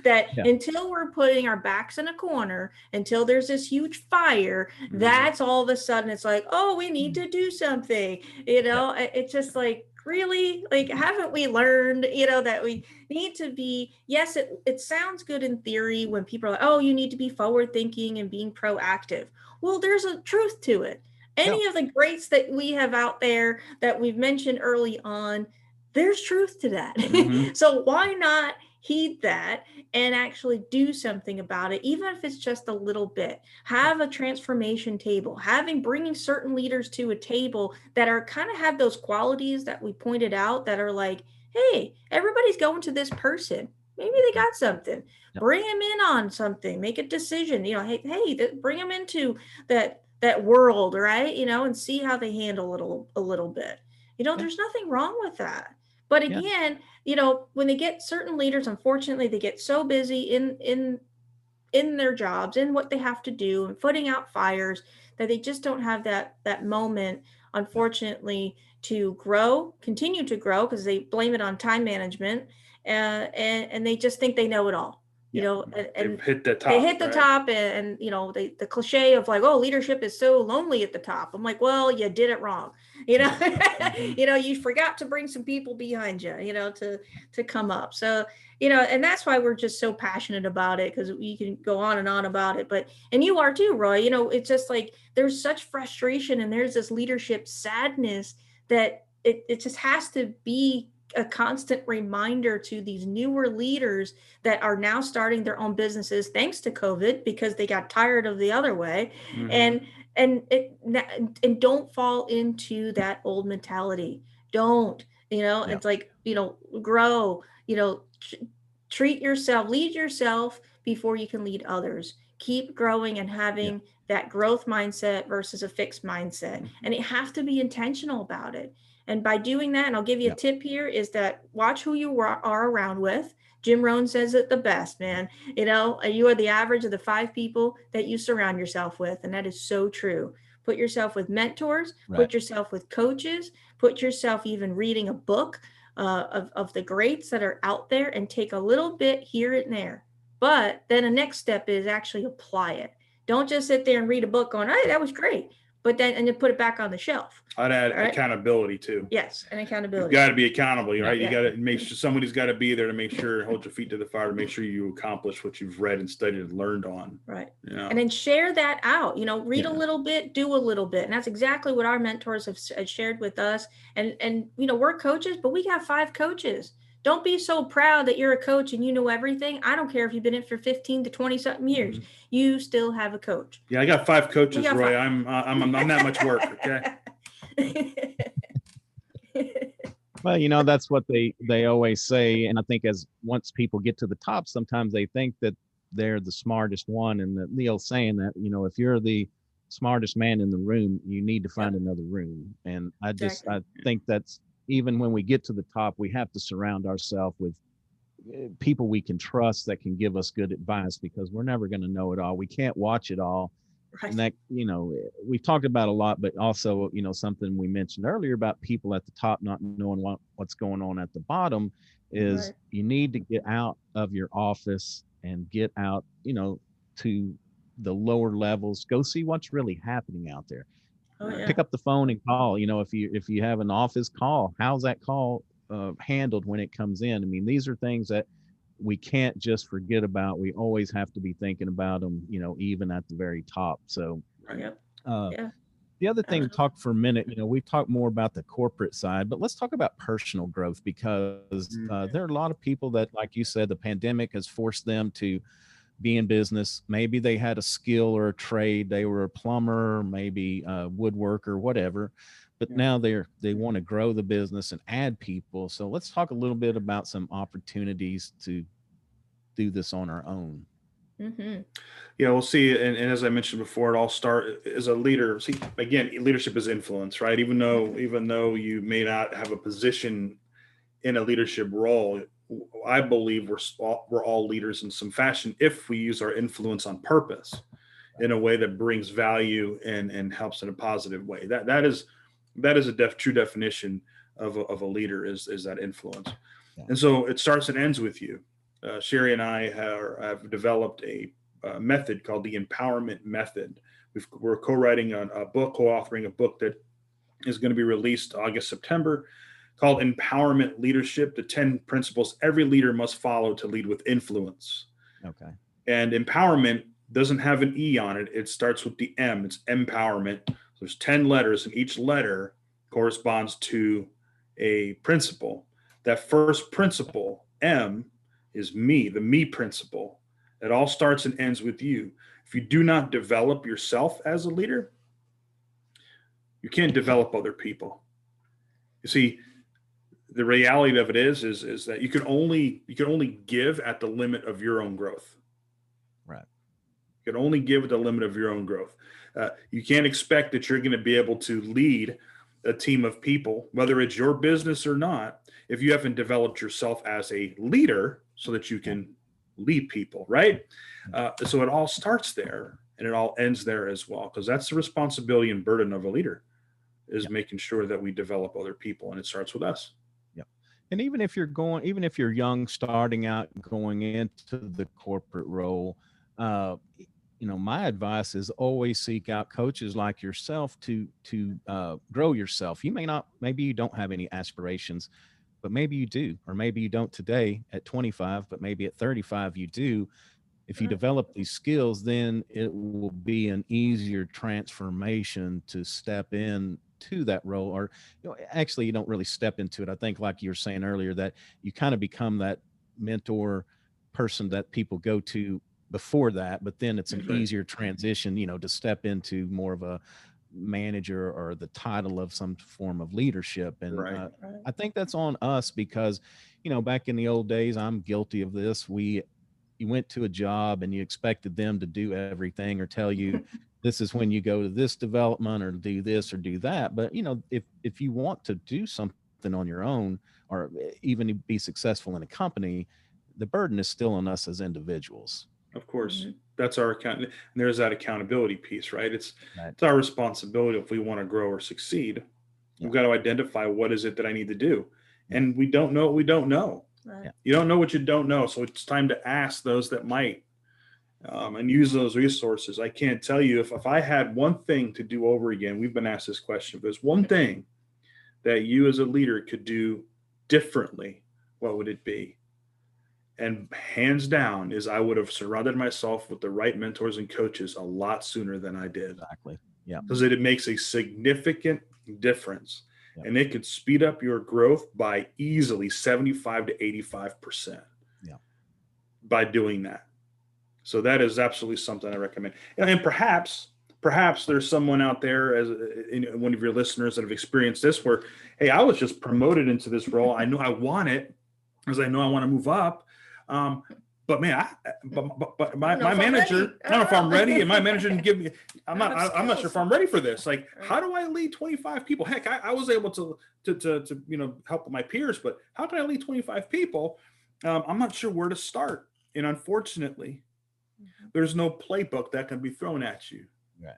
That until we're putting our backs in a corner, until there's this huge fire, that's all of a sudden it's like, oh, we need to do something. It's just like, really, like, haven't we learned, that we need to be, yes, it sounds good in theory when people are like, oh, you need to be forward thinking and being proactive. Well, there's a truth to it. Any of the greats that we have out there that we've mentioned early on, there's truth to that. So why not heed that and actually do something about it, even if it's just a little bit? Have a transformation table, bringing certain leaders to a table that are kind of have those qualities that we pointed out that are like, hey, everybody's going to this person. Maybe they got something. Bring them in on something. Make a decision. Hey, bring them into that world, right? And see how they handle it a little bit. There's nothing wrong with that. But again, when they get certain leaders, unfortunately, they get so busy in their jobs, in what they have to do, and putting out fires, that they just don't have that moment, unfortunately, to continue to grow, because they blame it on time management, and they just think they know it all. And hit the top. They hit the top, and the cliche of like, oh, leadership is so lonely at the top. I'm like, well, you did it wrong. You forgot to bring some people behind you, to come up. So, and that's why we're just so passionate about it, because we can go on and on about it. And you are too, Roy. It's just like there's such frustration, and there's this leadership sadness that it just has to be a constant reminder to these newer leaders that are now starting their own businesses thanks to COVID, because they got tired of the other way. And don't fall into that old mentality. Don't, it's like, grow, treat yourself, lead yourself before you can lead others. Keep growing and having that growth mindset versus a fixed mindset. And you have to be intentional about it. And by doing that, and I'll give you a tip here, is that watch who you are around with. Jim Rohn says it the best, man. You are the average of the 5 people that you surround yourself with. And that is so true. Put yourself with mentors, put yourself with coaches, put yourself even reading a book of the greats that are out there, and take a little bit here and there. But then the next step is actually apply it. Don't just sit there and read a book going, hey, that was great. But then put it back on the shelf. I'd add accountability too. Yes, and accountability. You've got to be accountable, right? You got to make sure somebody's got to be there to make sure, hold your feet to the fire, to make sure you accomplish what you've read and studied and learned on. Right. And then share that out. Read a little bit, do a little bit, and that's exactly what our mentors have shared with us. And we're coaches, but we got 5 coaches. Don't be so proud that you're a coach and you know everything. I don't care if you've been in for 15 to 20 something years. You still have a coach. Yeah, I got 5 coaches, Roy. I'm that much work. Okay. Well, that's what they always say. And I think once people get to the top, sometimes they think that they're the smartest one. And the old saying that, if you're the smartest man in the room, you need to find another room. And I think that's, even when we get to the top, we have to surround ourselves with people we can trust that can give us good advice, because we're never going to know it all. We can't watch it all. Right. And that, we've talked about a lot, but also, something we mentioned earlier about people at the top not knowing what's going on at the bottom is you need to get out of your office and get out, to the lower levels, go see what's really happening out there. Pick up the phone and call. If you have an office call, how's that call handled when it comes in? I mean, these are things that we can't just forget about. We always have to be thinking about them, even at the very top. So the other thing, talk for a minute, we've talked more about the corporate side, but let's talk about personal growth, because there are a lot of people that, like you said, the pandemic has forced them to be in business. Maybe they had a skill or a trade. They were a plumber, maybe a woodworker, whatever. But now they want to grow the business and add people. So let's talk a little bit about some opportunities to do this on our own. Mm-hmm. Yeah, we'll see. And as I mentioned before, it all start as a leader. See, again, leadership is influence, right? Even though you may not have a position in a leadership role, I believe we're all leaders in some fashion if we use our influence on purpose in a way that brings value and helps in a positive way. That is a true definition of a leader is that influence. Yeah. And so it starts and ends with you. Sherri and I have developed a method called the empowerment method. We're co-writing co-authoring a book that is going to be released August, September, called Empowerment Leadership, the 10 principles every leader must follow to lead with influence. Okay. And empowerment doesn't have an E on it. It starts with the M. It's empowerment. So there's 10 letters, and each letter corresponds to a principle. That first principle, M, is me, the me principle. It all starts and ends with you. If you do not develop yourself as a leader, you can't develop other people. You see, the reality of it is that you can only give at the limit of your own growth. Right. You can only give at the limit of your own growth. You can't expect that you're going to be able to lead a team of people, whether it's your business or not, if you haven't developed yourself as a leader so that you can lead people, right? So it all starts there and it all ends there as well, because that's the responsibility and burden of a leader is making sure that we develop other people, and it starts with us. And even if you're young, starting out, going into the corporate role, my advice is always seek out coaches like yourself to grow yourself. Maybe you don't have any aspirations, but maybe you do, or maybe you don't today at 25, but maybe at 35 you do. If you develop these skills, then it will be an easier transformation to step in to that role. Or actually you don't really step into it. I think, like you were saying earlier, that you kind of become that mentor person that people go to before that, but then it's an easier transition, to step into more of a manager or the title of some form of leadership. And I think that's on us because, back in the old days, I'm guilty of this. You went to a job and you expected them to do everything or tell you this is when you go to this development or do this or do that. But, if you want to do something on your own or even be successful in a company, the burden is still on us as individuals. Of course, that's our account. And there's that accountability piece, right? It's our responsibility if we want to grow or succeed. We've got to identify what is it that I need to do. And we don't know what we don't know. Right. You don't know what you don't know. So it's time to ask those that might and use those resources. I can't tell you if I had one thing to do over again, we've been asked this question, if there's one thing that you as a leader could do differently, what would it be? And hands down is I would have surrounded myself with the right mentors and coaches a lot sooner than I did. Exactly. Yeah. Because it makes a significant difference. And it could speed up your growth by easily 75 to 85% by doing that. So that is absolutely something I recommend. And perhaps there's someone out there, as one of your listeners, that have experienced this where, hey, I was just promoted into this role. I know I want it because I know I want to move up. But man, my manager, I don't know if I'm ready, and my manager didn't give me. I'm not sure if I'm ready for this. Like, how do I lead 25 people? Heck, I was able to help my peers, but how can I lead 25 people? I'm not sure where to start, and unfortunately, there's no playbook that can be thrown at you. Right.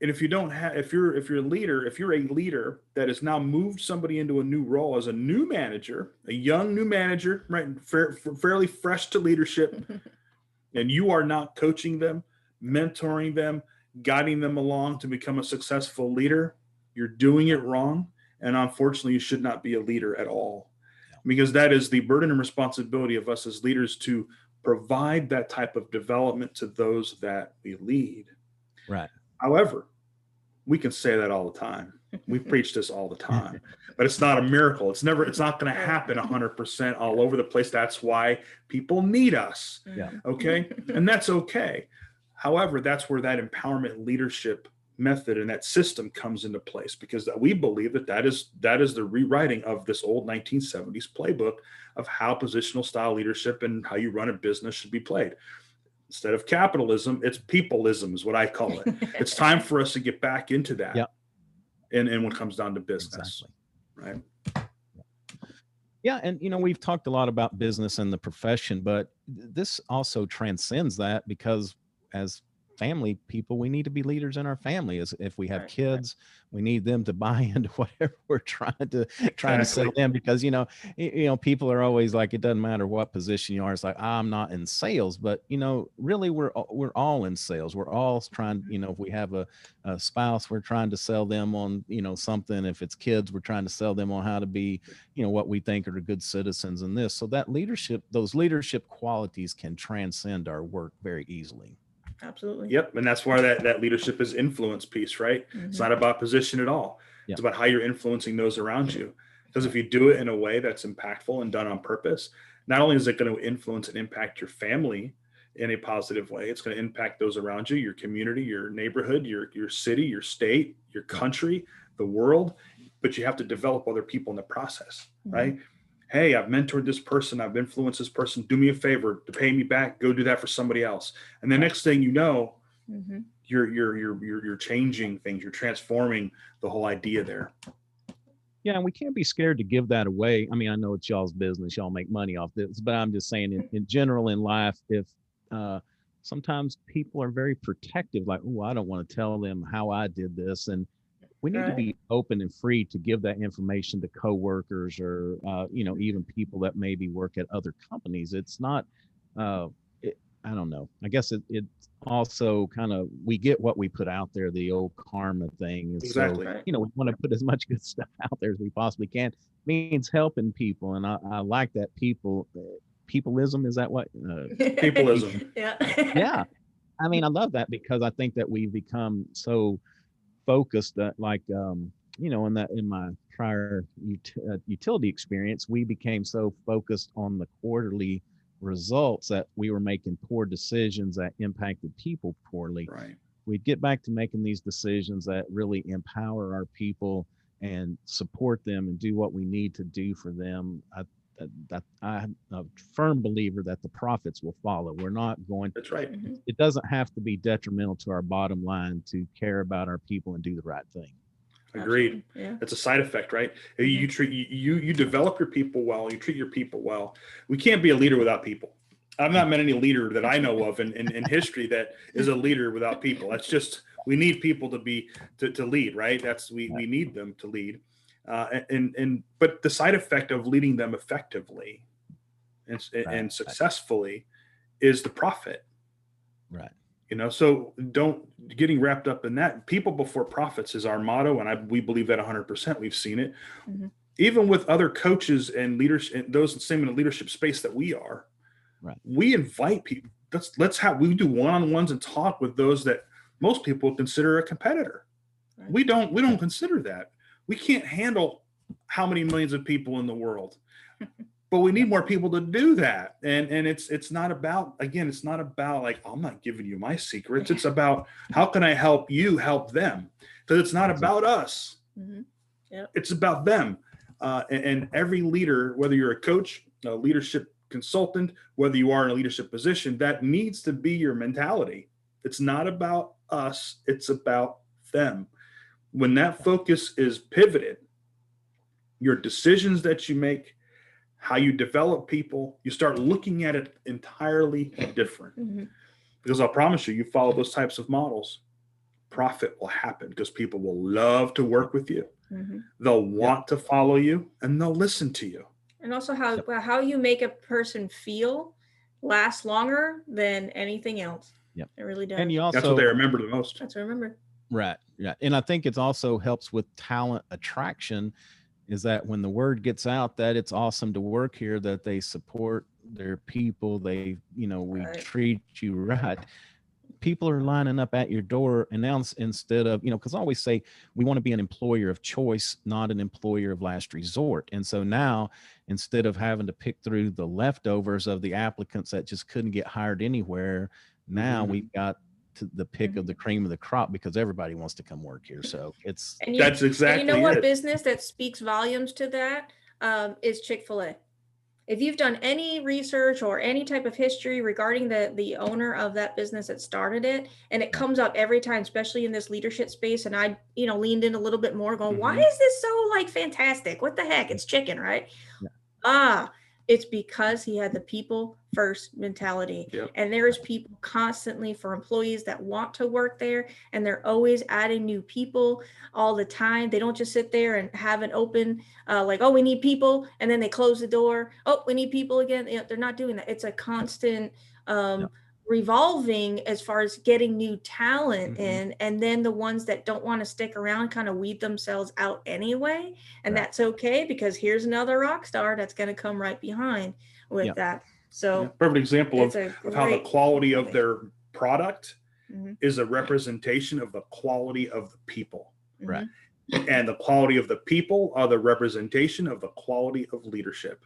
And if you're a leader that has now moved somebody into a new role as a new manager, a young new manager, right, fairly fresh to leadership, and you are not coaching them, mentoring them, guiding them along to become a successful leader, you're doing it wrong. And unfortunately, you should not be a leader at all, because that is the burden and responsibility of us as leaders to provide that type of development to those that we lead. Right. However, we can say that all the time. We preach this all the time, but it's not a miracle. It's not going to happen 100% all over the place. That's why people need us. Yeah. Okay. And that's okay. However, that's where that empowerment leadership method and that system comes into place, because we believe that is the rewriting of this old 1970s playbook of how positional style leadership and how you run a business should be played. Instead of capitalism, it's peopleism is what I call it. It's time for us to get back into that. Yep. And when it comes down to business, exactly. Right? Yeah. And, we've talked a lot about business and the profession, but this also transcends that, because as family people, we need to be leaders in our family. As if we have kids, we need them to buy into whatever we're trying to sell them, because people are always like, it doesn't matter what position you are. It's like, I'm not in sales, but really we're all in sales. We're all trying, if we have a spouse, we're trying to sell them on something. If it's kids, we're trying to sell them on how to be what we think are good citizens in this. So that those leadership qualities can transcend our work very easily. Absolutely. Yep. And that's why that leadership is influence piece, right? Mm-hmm. It's not about position at all. It's about how you're influencing those around you. Because if you do it in a way that's impactful and done on purpose, not only is it going to influence and impact your family in a positive way, it's going to impact those around you, your community, your neighborhood, your city, your state, your country, the world. But you have to develop other people in the process, right? Hey, I've mentored this person. I've influenced this person. Do me a favor to pay me back. Go do that for somebody else. And the next thing you know, you're changing things. You're transforming the whole idea there. Yeah, and we can't be scared to give that away. I mean, I know it's y'all's business. Y'all make money off this, but I'm just saying in general in life, if sometimes people are very protective, like, oh, I don't want to tell them how I did this. And we need to be open and free to give that information to coworkers or, even people that maybe work at other companies. It's not, I don't know. I guess it also kind of, we get what we put out there, the old karma thing. Exactly. So, we want to put as much good stuff out there as we possibly can. It means helping people. And I like that peopleism. Is that what? Peopleism. Yeah. Yeah. I mean, I love that, because I think that we've become so focused that, like, in my prior utility experience, we became so focused on the quarterly results that we were making poor decisions that impacted people poorly. Right. We'd get back to making these decisions that really empower our people and support them and do what we need to do for them. I'm a firm believer that the profits will follow. We're not going. That's right. It doesn't have to be detrimental to our bottom line to care about our people and do the right thing. Agreed. Yeah. It's a side effect, right? You treat you develop your people well. You treat your people well. We can't be a leader without people. I've not met any leader that I know of in history that is a leader without people. That's just, we need people to lead, right? We need them to lead. But the side effect of leading them effectively and successfully is the profit. Right. So don't getting wrapped up in that. People before profits is our motto. And we believe that 100%. We've seen it even with other coaches and leaders and those same in the leadership space that we are. Right. We invite people. We do one-on-ones and talk with those that most people consider a competitor. Right. We don't consider that. We can't handle how many millions of people in the world, but we need more people to do that. And it's not about, again, it's not about like, I'm not giving you my secrets. It's about how can I help you help them? Because it's not about us. Yep. It's about them. And every leader, whether you're a coach, a leadership consultant, whether you are in a leadership position, that needs to be your mentality. It's not about us. It's about them. When that focus is pivoted, your decisions that you make, how you develop people, you start looking at it entirely different. Because I'll promise you, you follow those types of models, profit will happen because people will love to work with you. They'll want to follow you and they'll listen to you. And also how you make a person feel lasts longer than anything else. Yep. It really does. And that's what they remember the most. That's what I remember. Right. Yeah. And I think it also helps with talent attraction, is that when the word gets out that it's awesome to work here, that they support their people, we treat you right. people are lining up at your door, and now instead of, because I always say we want to be an employer of choice, not an employer of last resort. And so now, instead of having to pick through the leftovers of the applicants that just couldn't get hired anywhere, now we've got the pick of the cream of the crop because everybody wants to come work here. So that's exactly and you know what it. business that speaks volumes to that is Chick-fil-A. If you've done any research or any type of history regarding the owner of that business that started it, and it comes up every time, especially in this leadership space, and I, leaned in a little bit more going, why is this so like fantastic? What the heck? It's chicken, right? Yeah. It's because he had the people first mentality. Yep. And there's people constantly for employees that want to work there, and they're always adding new people all the time. They don't just sit there and have an open, like, oh, we need people, and then they close the door. Oh, we need people again. They're not doing that. It's a constant revolving as far as getting new talent in, and then the ones that don't want to stick around kind of weed themselves out anyway, and that's okay, because here's another rock star that's going to come right behind with that. So perfect example of how the quality of their product is a representation of the quality of the people, right? And the quality of the people are the representation of the quality of leadership.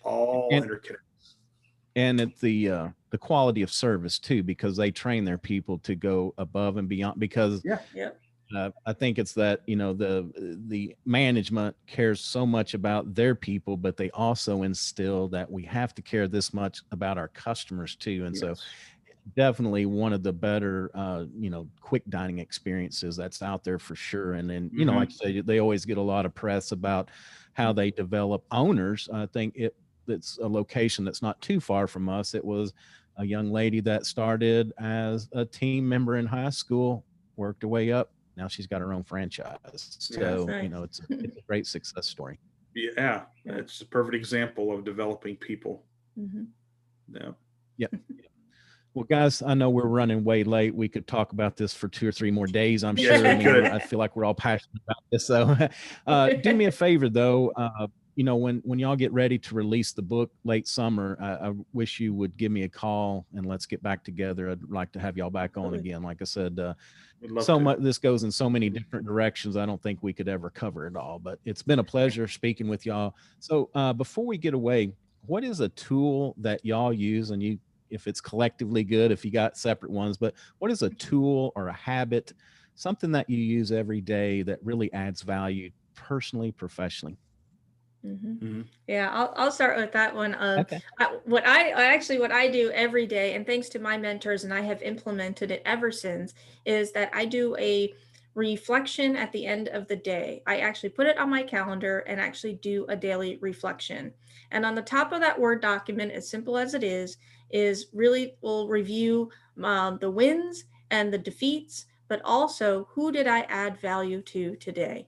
All interconnected. And it's the quality of service too, because they train their people to go above and beyond. Because I think it's that the management cares so much about their people, but they also instill that we have to care this much about our customers too. And so, definitely one of the better quick dining experiences that's out there for sure. And then like I say, they always get a lot of press about how they develop owners. I think it's a location that's not too far from us. It was a young lady that started as a team member in high school, worked her way up. Now she's got her own franchise. So, it's a great success story. Yeah. It's a perfect example of developing people. Yeah. Well, guys, I know we're running way late. We could talk about this for 2 or 3 more days, I'm sure. I feel like we're all passionate about this. So do me a favor, though. When y'all get ready to release the book late summer, I wish you would give me a call and let's get back together. I'd like to have y'all back on again. Like I said, this goes in so many different directions. I don't think we could ever cover it all, but it's been a pleasure speaking with y'all. So before we get away, what is a tool that y'all use? And if it's collectively good, if you got separate ones, but what is a tool or a habit, something that you use every day that really adds value personally, professionally? Yeah, I'll start with that one. Okay. What I do every day, and thanks to my mentors, and I have implemented it ever since, is that I do a reflection at the end of the day. I actually put it on my calendar and actually do a daily reflection. And on the top of that Word document, as simple as it is really we'll review the wins and the defeats, but also who did I add value to today?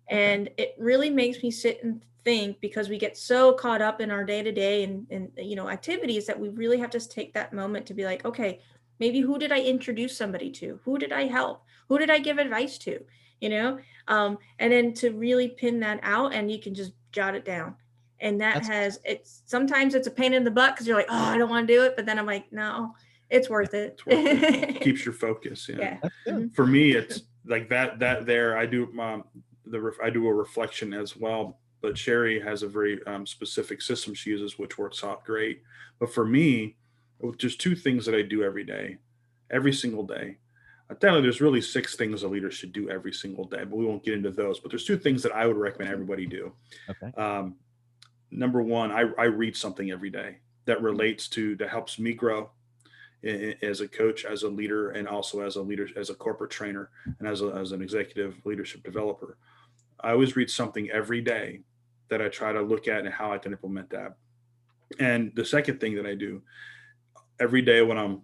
And it really makes me sit and think, because we get so caught up in our day-to-day and activities that we really have to take that moment to be like, okay, maybe who did I introduce somebody to? Who did I help? Who did I give advice to? And then to really pin that out, and you can just jot it down. And sometimes it's a pain in the butt because you're like, oh, I don't want to do it. But then I'm like, no, it's worth it. It's worth it. Keeps your focus. Yeah. For me, it's like that there, I do I do a reflection as well, but Sherri has a very specific system she uses, which works out great. But for me, just 2 things that I do every day, every single day. Apparently, there's really 6 things a leader should do every single day, but we won't get into those. But there's 2 things that I would recommend everybody do. Okay. Number one, I read something every day that helps me grow as a coach, as a leader, and also as a leader, as a corporate trainer, and as an executive leadership developer. I always read something every day that I try to look at and how I can implement that. And the second thing that I do every day when I'm,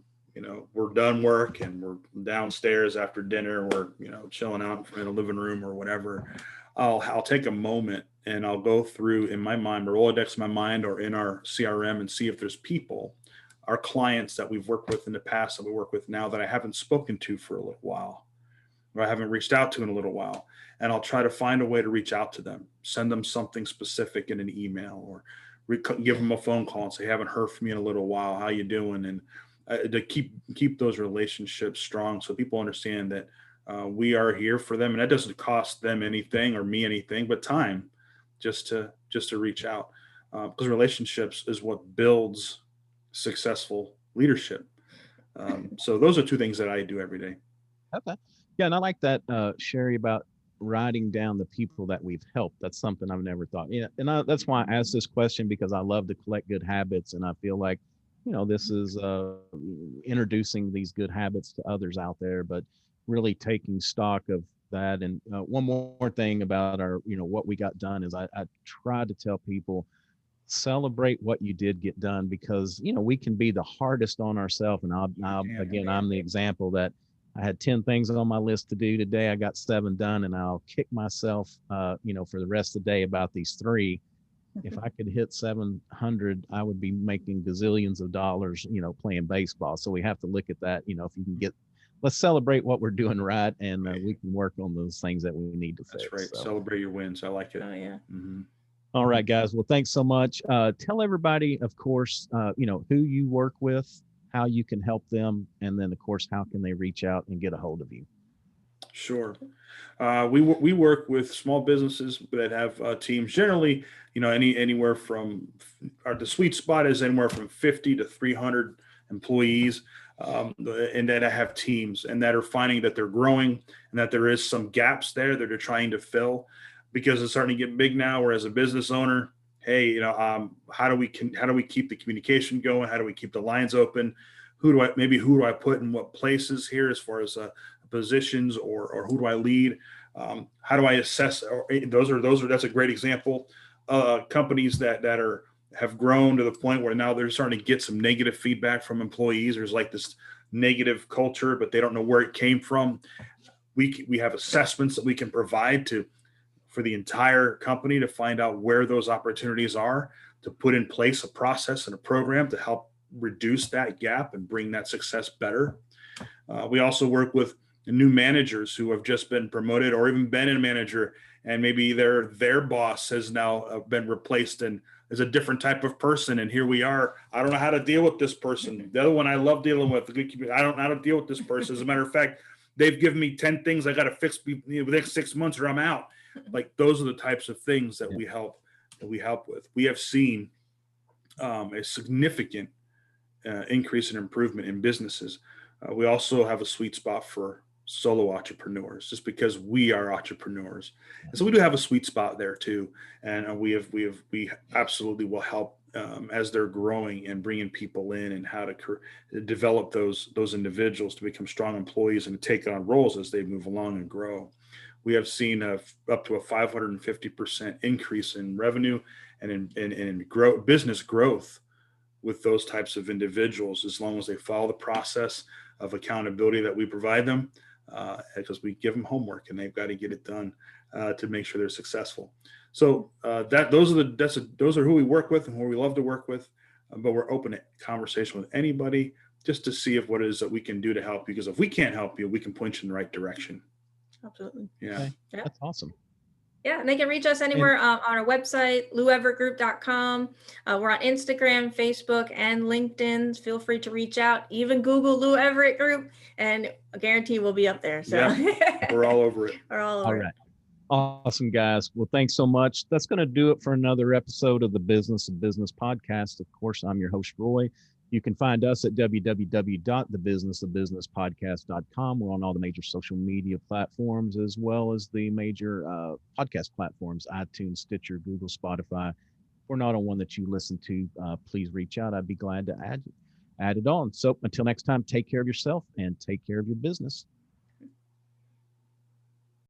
we're done work and we're downstairs after dinner, we're, chilling out in a living room or whatever, I'll take a moment and I'll go through in my mind, or Rolodex in my mind, or in our CRM, and see if there's people, our clients that we've worked with in the past, that we work with now, that I haven't spoken to for a little while, or I haven't reached out to in a little while. And I'll try to find a way to reach out to them, send them something specific in an email, or give them a phone call and say, haven't heard from you in a little while. How you doing? to keep those relationships strong, so people understand that we are here for them, and that doesn't cost them anything or me anything but time, just to reach out, because relationships is what builds successful leadership. So those are two things that I do every day. Okay. Yeah, and I like that, Sherry, about writing down the people that we've helped. That's something I've never thought. Yeah, and that's why I asked this question, because I love to collect good habits, and I feel like, this is introducing these good habits to others out there, but really taking stock of that. And one more thing about our, what we got done is I try to tell people, celebrate what you did get done, because we can be the hardest on ourselves. And I'm the example that I had 10 things on my list to do today. I got 7 done, and I'll kick myself for the rest of the day about these 3. If I could hit 700, I would be making gazillions of dollars playing baseball. So we have to look at that. If you can let's celebrate what we're doing right, and we can work on those things that we need to fix. That's right. So. Celebrate your wins. I like it. Oh yeah. Mm-hmm. All right, guys. Well, thanks so much. Tell everybody, of course, who you work with, how you can help them, and then, of course, how can they reach out and get a hold of you? Sure. We work with small businesses that have teams. Generally, anywhere from the sweet spot is anywhere from 50 to 300 employees, and that have teams and that are finding that they're growing and that there is some gaps there that they're trying to fill, because it's starting to get big now. Where as a business owner, hey, how do we keep the communication going? How do we keep the lines open? Who do I put in what places here as far as positions, or who do I lead? How do I assess? That's a great example. Companies that have grown to the point where now they're starting to get some negative feedback from employees. There's like this negative culture, but they don't know where it came from. We have assessments that we can provide for the entire company to find out where those opportunities are, to put in place a process and a program to help reduce that gap and bring that success better. We also work with new managers who have just been promoted or even been a manager, and maybe their boss has now been replaced and is a different type of person. And here we are. I don't know how to deal with this person. The other one I love dealing with. I don't know how to deal with this person. As a matter of fact, they've given me 10 things I got to fix the next 6 months or I'm out. Like, those are the types of things that we help with. We have seen a significant increase in improvement in businesses. We also have a sweet spot for solo entrepreneurs, just because we are entrepreneurs, and so we do have a sweet spot there too. And we absolutely will help as they're growing and bringing people in, and how to develop those individuals to become strong employees and to take on roles as they move along and grow. We have seen up to a 550% increase in revenue and in business growth with those types of individuals, as long as they follow the process of accountability that we provide them, because we give them homework and they've got to get it done to make sure they're successful. So those are who we work with and who we love to work with. But we're open to conversation with anybody, just to see what it is that we can do to help you. Because if we can't help you, we can point you in the right direction. Absolutely. Yeah. Okay. That's awesome. Yeah, and they can reach us anywhere on our website, loueverettgroup.com. We're on Instagram, Facebook, and LinkedIn. Feel free to reach out. Even Google Lou Everett Group, and I guarantee we'll be up there. So yeah, we're all over it. We're all over it. Awesome, guys. Well, thanks so much. That's going to do it for another episode of the Business of Business podcast. Of course, I'm your host, Roy. You can find us at www.thebusinessofbusinesspodcast.com. We're on all the major social media platforms, as well as the major podcast platforms, iTunes, Stitcher, Google, Spotify. If we're not on one that you listen to, please reach out. I'd be glad to add it on. So until next time, take care of yourself and take care of your business.